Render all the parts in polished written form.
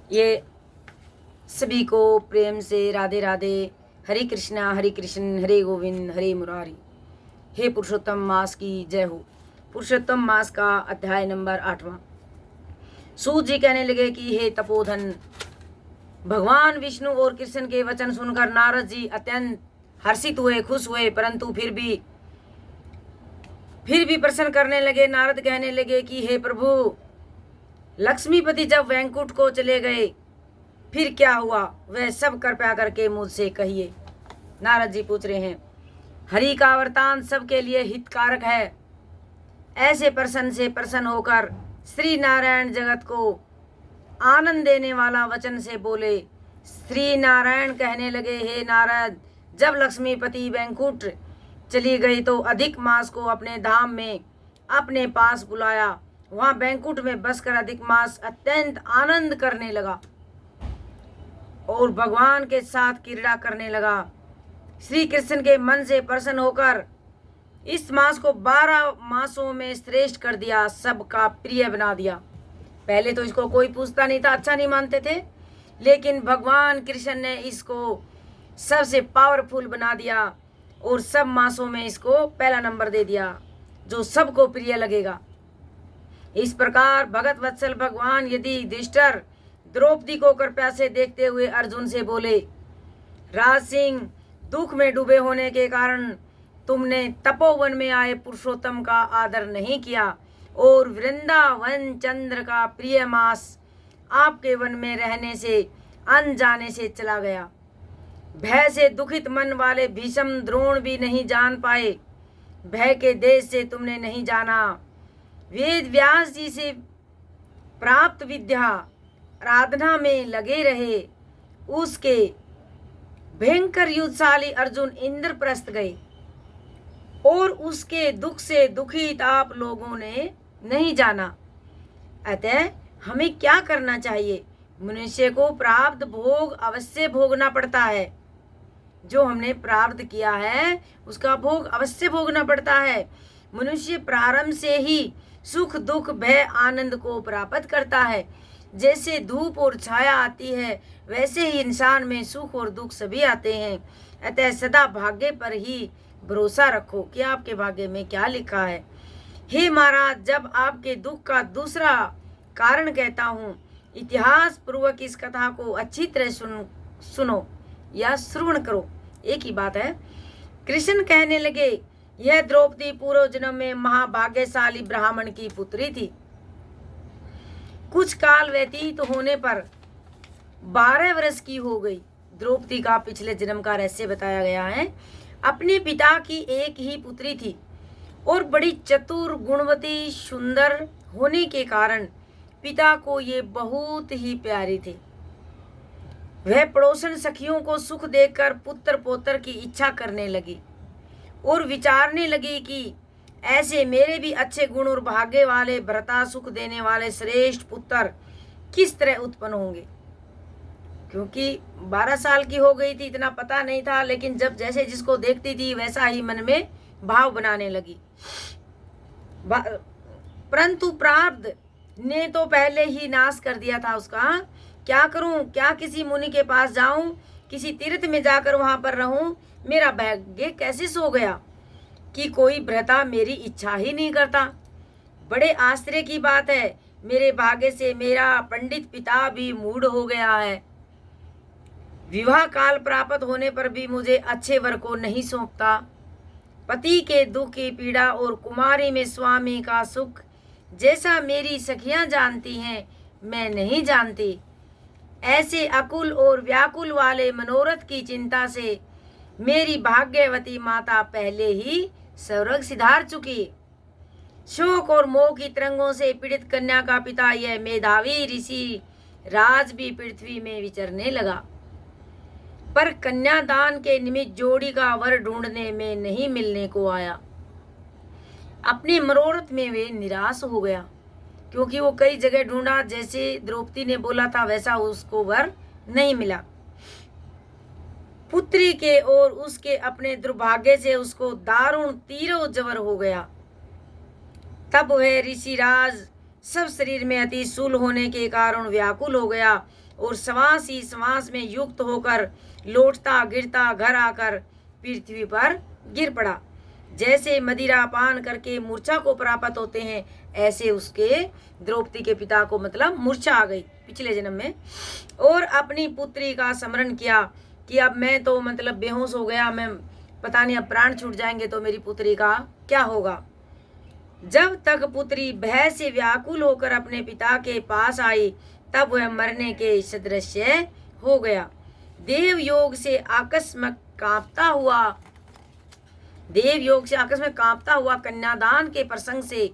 ये सभी को प्रेम से राधे राधे। हरे कृष्ण हरे गोविंद हरे मुरारी। हे पुरुषोत्तम मास की जय हो। पुरुषोत्तम मास का अध्याय नंबर 8वां। सूत जी कहने लगे कि हे तपोधन, भगवान विष्णु और कृष्ण के वचन सुनकर नारद जी अत्यंत हर्षित हुए, खुश हुए, परंतु फिर भी प्रश्न करने लगे। नारद कहने लगे कि हे प्रभु, लक्ष्मीपति जब वैकुंठ को चले गए फिर क्या हुआ, वह सब कृपया करके मुझसे कहिए। नारद जी पूछ रहे हैं, हरि का वरदान सबके लिए हितकारक है। ऐसे प्रसन्न से प्रसन्न होकर श्री नारायण जगत को आनंद देने वाला वचन से बोले। श्री नारायण कहने लगे, हे नारद, जब लक्ष्मीपति वैकुंठ चली गई तो अधिक मास को अपने धाम में अपने पास बुलाया। वहां वैकुंठ में बसकर अधिक मास अत्यंत आनंद करने लगा और भगवान के साथ क्रीड़ा करने लगा। श्री कृष्ण के मन से प्रसन्न होकर इस मास को 12 मासों में श्रेष्ठ कर दिया, सबका प्रिय बना दिया। पहले तो इसको कोई पूछता नहीं था, अच्छा नहीं मानते थे, लेकिन भगवान कृष्ण ने इसको सबसे पावरफुल बना दिया और सब मासों में इसको पहला नंबर दे दिया, जो सबको प्रिय लगेगा। इस प्रकार भगत वत्सल भगवान यदि युधिष्ठिर द्रौपदी को कृपया से देखते हुए अर्जुन से बोले, राज सिंह, दुख में डूबे होने के कारण तुमने तपोवन में आए पुरुषोत्तम का आदर नहीं किया और वृंदावन चंद्र का प्रिय मास आपके वन में रहने से अनजाने से चला गया। भय से दुखित मन वाले भीष्म द्रोण भी नहीं जान पाए। भय के देश से तुमने नहीं जाना। वेद व्यास जी से प्राप्त विद्या आराधना में लगे रहे। उसके भयंकर युद्धशाली अर्जुन इंद्रप्रस्थ गए और उसके दुख से दुखित आप लोगों ने नहीं जाना। अतः हमें क्या करना चाहिए? मनुष्य को प्राप्त भोग अवश्य भोगना पड़ता है। जो हमने प्राप्त किया है उसका भोग अवश्य भोगना पड़ता है। मनुष्य प्रारंभ से ही सुख दुख भय आनंद को प्राप्त करता है। जैसे धूप और छाया आती है वैसे ही इंसान में सुख और दुख सभी आते हैं। अतः सदा भाग्य पर ही भरोसा रखो कि आपके भाग्य में क्या लिखा है। हे महाराज, जब आपके दुख का दूसरा कारण कहता हूँ, इतिहास पूर्वक इस कथा को अच्छी तरह सुनो या श्रवण करो। एक ही बात है। कृष्ण कहने लगे, यह द्रौपदी पूर्व जन्म में महाभाग्यशाली ब्राह्मण की पुत्री थी। कुछ काल व्यतीत होने पर 12 वर्ष की हो गई। द्रौपदी का पिछले जन्म का रहस्य बताया गया है। अपने पिता की एक ही पुत्री थी और बड़ी चतुर गुणवती सुंदर होने के कारण पिता को ये बहुत ही प्यारी थी। वह पड़ोसन सखियों को सुख देखकर पुत्र पौत्र की इच्छा करने लगी और विचारने लगी कि ऐसे मेरे भी अच्छे गुण और भाग्य वाले भ्राता सुख देने वाले श्रेष्ठ पुत्र किस तरह उत्पन्न होंगे। क्योंकि 12 साल की हो गई थी, इतना पता नहीं था, लेकिन जब जैसे जिसको देखती थी वैसा ही मन में भाव बनाने लगी। परंतु प्रारब्ध ने तो पहले ही नाश कर दिया था उसका। क्या करूं? क्या किसी मुनि के पास जाऊं? किसी तीर्थ में जाकर वहां पर रहूं? मेरा भाग्य कैसे सो गया कि कोई भ्राता मेरी इच्छा ही नहीं करता। बड़े आश्चर्य की बात है, मेरे भाग्य से मेरा पंडित पिता भी मूढ़ हो गया है। विवाह काल प्राप्त होने पर भी मुझे अच्छे वर को नहीं सौंपता। पति के दुख की पीड़ा और कुमारी में स्वामी का सुख जैसा मेरी सखियां जानती हैं, मैं नहीं जानती। ऐसे अकुल और व्याकुल वाले मनोरथ की चिंता से मेरी भाग्यवती माता पहले ही स्वर्ग सिधार चुकी। शोक और मोह की तरंगों से पीड़ित कन्या का पिता यह मेधावी ऋषि राज भी पृथ्वी में विचरने लगा, पर कन्यादान के निमित्त जोड़ी का वर ढूंढने में नहीं मिलने को आया। अपने मनोरथ में वे निराश हो गया, क्योंकि वो कई जगह ढूंढा, जैसे द्रौपदी ने बोला था वैसा उसको वर नहीं मिला। पुत्री के और उसके अपने दुर्भाग्य से उसको दारुण तीरो जवर हो गया। तब वह ऋषिराज सब शरीर में अति शूल होने के कारण व्याकुल हो गया और श्वास ही श्वास में युक्त होकर लौटता गिरता घर आकर पृथ्वी पर गिर पड़ा। जैसे मदिरा पान करके मूर्छा को प्राप्त होते हैं, ऐसे उसके द्रौपदी के पिता को मतलब मूर्छा आ गई पिछले जन्म में, और अपनी पुत्री का स्मरण किया कि अब मैं तो मतलब बेहोश हो गया, मैं पता नहीं अब प्राण छूट जाएंगे तो मेरी पुत्री का क्या होगा। जब तक पुत्री भय से व्याकुल होकर अपने पिता के पास आई, तब वह मरने के सदृश हो गया। देव योग से आकस्मिक कांपता हुआ कन्यादान के प्रसंग से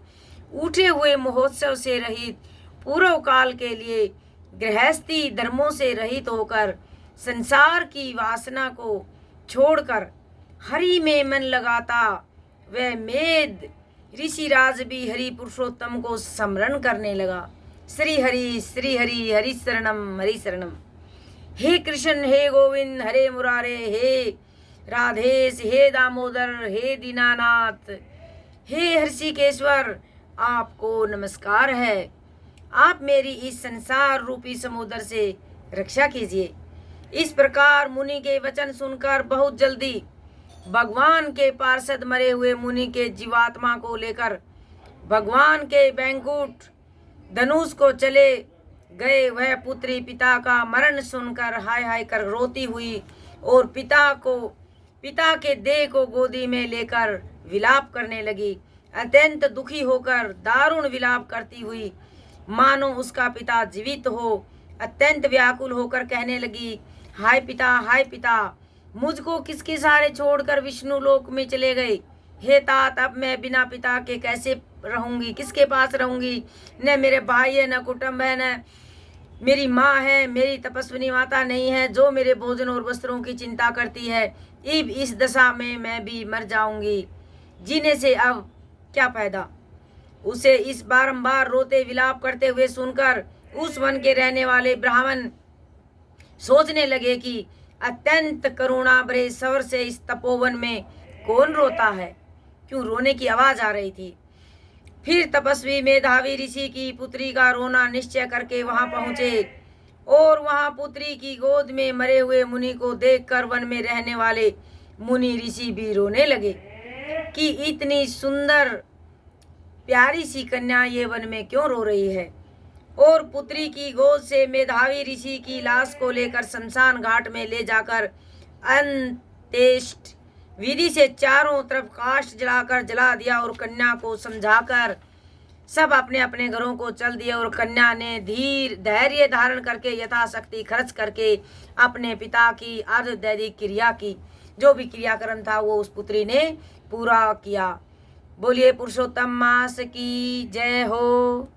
उठे हुए महोत्सव से रहित, पूर्व काल के लिए गृहस्थी धर्मों से रहित होकर संसार की वासना को छोड़कर हरि में मन लगाता वह मेद ऋषिराज भी हरि पुरुषोत्तम को स्मरण करने लगा। श्री हरि हरि शरणम। हे कृष्ण, हे गोविंद, हरे मुरारे, हे राधेश, हे दामोदर, हे दीनानाथ, हे हर्षिकेश्वर, आपको नमस्कार है। आप मेरी इस संसार रूपी समुद्र से रक्षा कीजिए। इस प्रकार मुनि के वचन सुनकर बहुत जल्दी भगवान के पार्षद मरे हुए मुनि के जीवात्मा को लेकर भगवान के बैंकुट धनुष को चले गए। वह पुत्री पिता का मरण सुनकर हाय हाय कर रोती हुई और पिता के देह को गोदी में लेकर विलाप करने लगी। अत्यंत दुखी होकर दारुण विलाप करती हुई मानो उसका पिता जीवित हो, अत्यंत व्याकुल होकर कहने लगी, हाय पिता, मुझको किसके सहारे छोड़कर विष्णु लोक में चले गए। हे तात, अब मैं बिना पिता के कैसे रहूंगी, किसके पास रहूंगी। न मेरे भाई है, न कुटुंब है, न मेरी माँ है, मेरी तपस्विनी माता नहीं है जो मेरे भोजन और वस्त्रों की चिंता करती है। अब इस दशा में मैं भी मर जाऊंगी, जीने से अब क्या फायदा। उसे इस बारंबार रोते विलाप करते हुए सुनकर उस वन के रहने वाले ब्राह्मण सोचने लगे कि अत्यंत करुणा भरे स्वर से इस तपोवन में कौन रोता है, क्यों रोने की आवाज आ रही थी। फिर तपस्वी मेधावी ऋषि की पुत्री का रोना निश्चय करके वहां पहुंचे और वहां पुत्री की गोद में मरे हुए मुनि को देखकर वन में रहने वाले मुनि ऋषि भी रोने लगे कि इतनी सुंदर प्यारी सी कन्या ये वन में क्यों रो रही है। और पुत्री की गोद से मेधावी ऋषि की लाश को लेकर शमशान घाट में ले जाकर अंत्येष्टि विधि से चारों तरफ काष्ठ जलाकर जला दिया और कन्या को समझाकर सब अपने अपने घरों को चल दिए। और कन्या ने धैर्य धारण करके यथाशक्ति खर्च करके अपने पिता की आर्धदैनिक क्रिया की, जो भी क्रियाक्रम था वो उस पुत्री ने पूरा किया। बोलिए पुरुषोत्तम मास की जय हो।